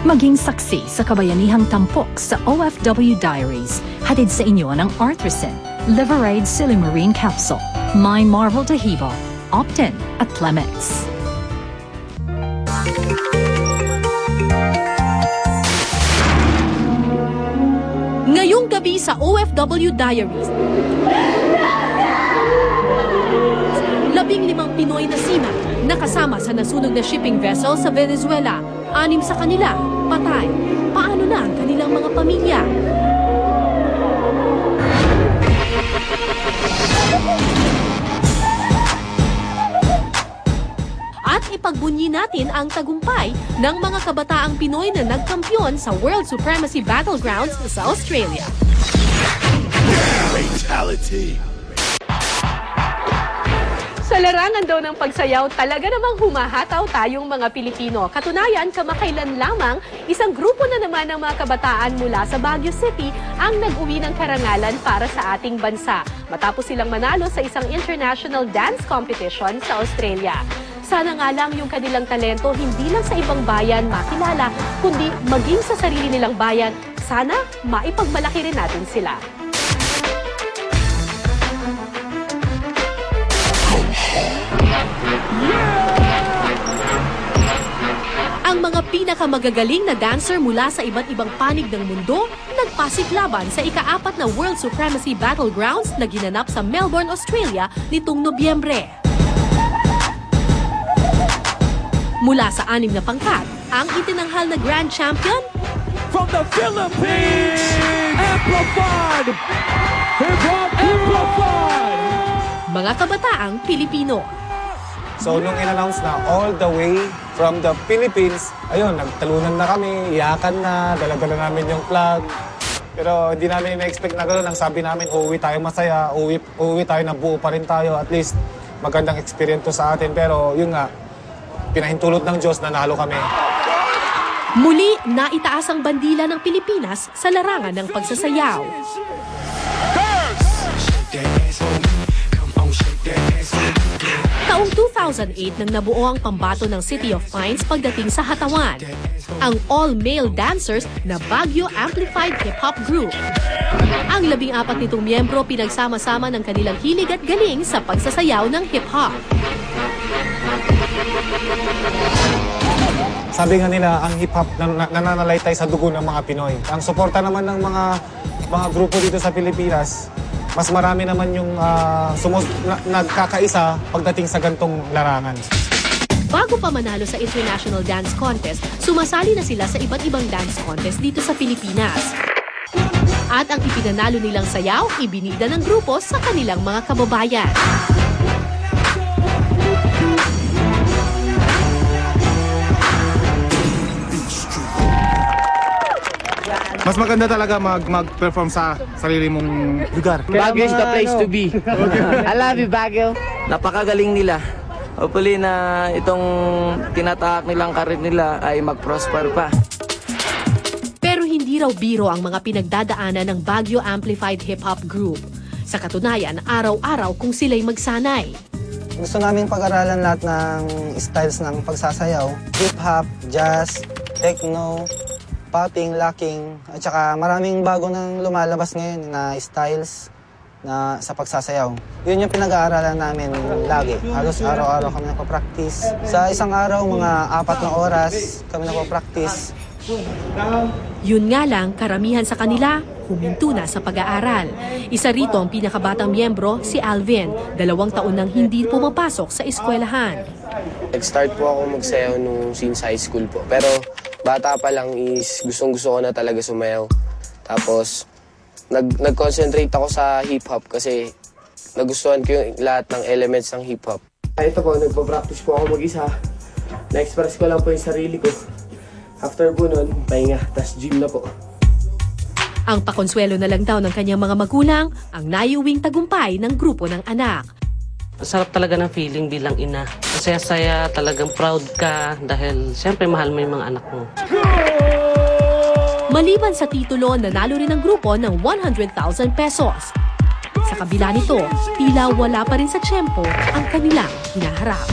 Maging saksi sa kabayanihang tampok sa OFW Diaries. Hatid sa inyo ng Arthurson, Liverade Silimarine Capsule, My Marvel Tahibo, Optin at Clements. Ngayong gabi sa OFW Diaries, 15 Pinoy na seaman nakasama sa nasunog na shipping vessel sa Venezuela. 6 sa kanila, patay. Paano na ang kanilang mga pamilya? At ipagbunyi natin ang tagumpay ng mga kabataang Pinoy na nagkampiyon sa World Supremacy Battlegrounds sa Australia. Fatality. Sa larangan daw ng pagsayaw, talaga namang humahataw tayong mga Pilipino. Katunayan, kamakailan lamang, isang grupo na naman ng mga kabataan mula sa Baguio City ang nag-uwi ng karangalan para sa ating bansa. Matapos silang manalo sa isang international dance competition sa Australia. Sana nga lang yung kanilang talento hindi lang sa ibang bayan makilala, kundi maging sa sarili nilang bayan. Sana maipagmalaki rin natin sila. Ang mga pinakamagagaling na dancer mula sa iba't ibang panig ng mundo nagpasiklaban sa ika-4 na World Supremacy Battlegrounds na ginanap sa Melbourne, Australia nitong Nobyembre. Mula sa 6 na pangkat, ang itinanghal na Grand Champion From the Philippines, Amplified! Hip-Hop Amplified! Mga kabataang Pilipino. So nung in-announce na all the way from the Philippines, ayun, nagtalunan na kami, iyakan na, dala-dala namin yung flag. Pero hindi namin na-expect na gano'n. Ang sabi namin, uuwi tayo masaya, uuwi tayo na buo pa rin tayo. At least magandang experience to sa atin. Pero yun nga, pinahintulot ng Diyos, nanalo kami. Muli, naitaas ang bandila ng Pilipinas sa larangan ng pagsasayaw. Taong 2008 nang nabuo ang pambato ng City of Pines pagdating sa Hatawan, ang all-male dancers na Baguio Amplified Hip-Hop Group. Ang 14 nitong miyembro pinagsama-sama ng kanilang hilig at galing sa pagsasayaw ng hip-hop. Sabi nga nila, ang hip-hop nananalaytay sa dugo ng mga Pinoy. Ang suporta naman ng mga grupo dito sa Pilipinas, mas marami naman yung nagkakaisa pagdating sa gantong larangan. Bago pa manalo sa International Dance Contest, sumasali na sila sa iba't ibang dance contest dito sa Pilipinas. At ang ipinanalo nilang sayaw, ibinida ng grupo sa kanilang mga kababayan. Mas maganda talaga mag-perform sa sarili mong lugar. Baguio is the place to be. I love you, Baguio. Napakagaling nila. Hopefully na itong tinatahak nilang karir nila ay mag-prosper pa. Pero hindi raw biro ang mga pinagdadaanan ng Baguio Amplified Hip-Hop Group. Sa katunayan, araw-araw kung sila'y magsanay. Gusto namin pag-aralan lahat ng styles ng pagsasayaw. Hip-hop, jazz, techno, popping, locking, at saka maraming bago nang lumalabas ngayon na styles na sa pagsasayaw. Yun yung pinag-aaralan namin lagi. Halos araw-araw kami nagpa-practice. Sa isang araw, mga 4 na oras kami nagpa-practice. Yun nga lang, karamihan sa kanila, huminto na sa pag-aaral. Isa rito ang pinakabatang miyembro, si Alvin, 2 taon nang hindi pumapasok sa eskwelahan. Nag-start po ako magsayaw nung since high school po. Pero bata pa lang is gustong-gusto ko na talaga sumayaw. Tapos, nag-concentrate ako sa hip-hop kasi nagustuhan ko yung lahat ng elements ng hip-hop. Ito po, nagpa-practice po ako mag-isa. Na-express ko lang po yung sarili ko. After po nun, pahinga, tas gym na po. Ang pakonsuelo na lang daw ng kanyang mga magulang ang naiuwing tagumpay ng grupo ng anak. Sarap talaga ng feeling bilang ina. Masaya-saya, talagang proud ka dahil siyempre mahal mo yung mga anak mo. Maliban sa titulo, nanalo rin ang grupo ng 100,000 pesos. Sa kabila nito, tila wala pa rin sa tiyempo ang kanilang hinaharap.